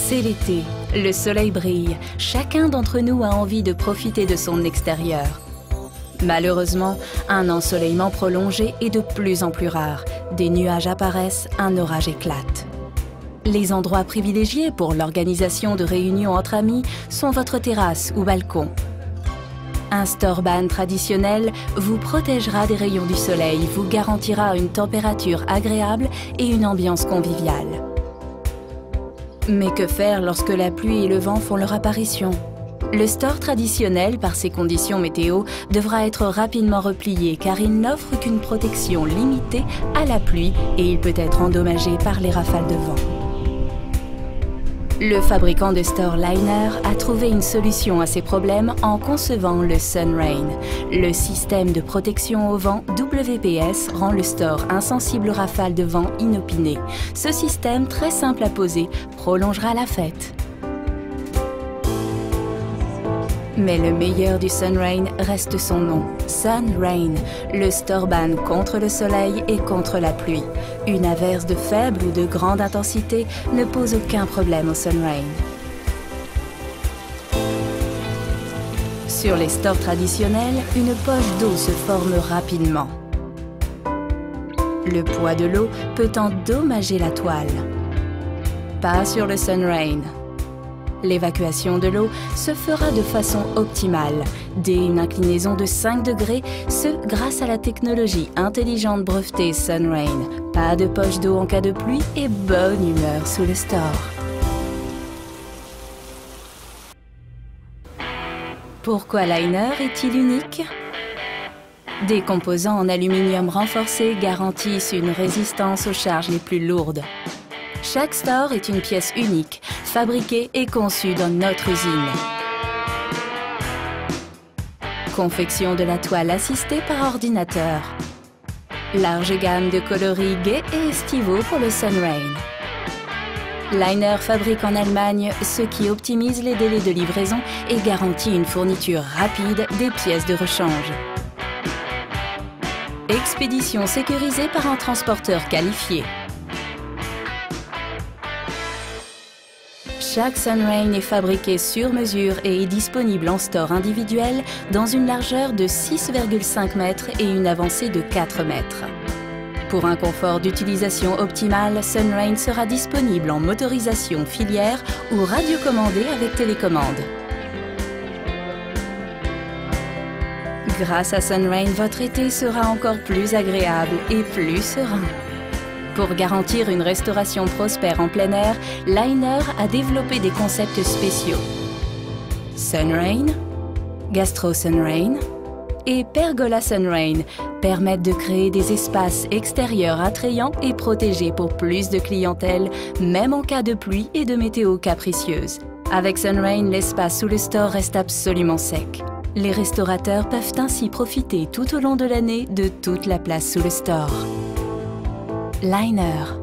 C'est l'été, le soleil brille, chacun d'entre nous a envie de profiter de son extérieur. Malheureusement, un ensoleillement prolongé est de plus en plus rare. Des nuages apparaissent, un orage éclate. Les endroits privilégiés pour l'organisation de réunions entre amis sont votre terrasse ou balcon. Un store-ban traditionnel vous protégera des rayons du soleil, vous garantira une température agréable et une ambiance conviviale. Mais que faire lorsque la pluie et le vent font leur apparition? Le store traditionnel, par ses conditions météo, devra être rapidement replié car il n'offre qu'une protection limitée à la pluie et il peut être endommagé par les rafales de vent. Le fabricant de store Liner a trouvé une solution à ces problèmes en concevant le SunRain. Le système de protection au vent WPS rend le store insensible aux rafales de vent inopinées. Ce système, très simple à poser, prolongera la fête. Mais le meilleur du SunRain reste son nom, SunRain, le store-ban contre le soleil et contre la pluie. Une averse de faible ou de grande intensité ne pose aucun problème au SunRain. Sur les stores traditionnels, une poche d'eau se forme rapidement. Le poids de l'eau peut endommager la toile. Pas sur le SunRain. L'évacuation de l'eau se fera de façon optimale, dès une inclinaison de 5 degrés, ce grâce à la technologie intelligente brevetée SunRain. Pas de poche d'eau en cas de pluie et bonne humeur sous le store. Pourquoi Liner est-il unique? Des composants en aluminium renforcé garantissent une résistance aux charges les plus lourdes. Chaque store est une pièce unique, fabriquée et conçue dans notre usine. Confection de la toile assistée par ordinateur. Large gamme de coloris gais et estivaux pour le SunRain. Liner fabrique en Allemagne, ce qui optimise les délais de livraison et garantit une fourniture rapide des pièces de rechange. Expédition sécurisée par un transporteur qualifié. Chaque SunRain est fabriqué sur mesure et est disponible en store individuel dans une largeur de 6,5 mètres et une avancée de 4 mètres. Pour un confort d'utilisation optimal, SunRain sera disponible en motorisation filière ou radiocommandé avec télécommande. Grâce à SunRain, votre été sera encore plus agréable et plus serein. Pour garantir une restauration prospère en plein air, Liner a développé des concepts spéciaux. SunRain, Gastro SunRain et Pergola SunRain permettent de créer des espaces extérieurs attrayants et protégés pour plus de clientèle, même en cas de pluie et de météo capricieuse. Avec SunRain, l'espace sous le store reste absolument sec. Les restaurateurs peuvent ainsi profiter tout au long de l'année de toute la place sous le store. Liner.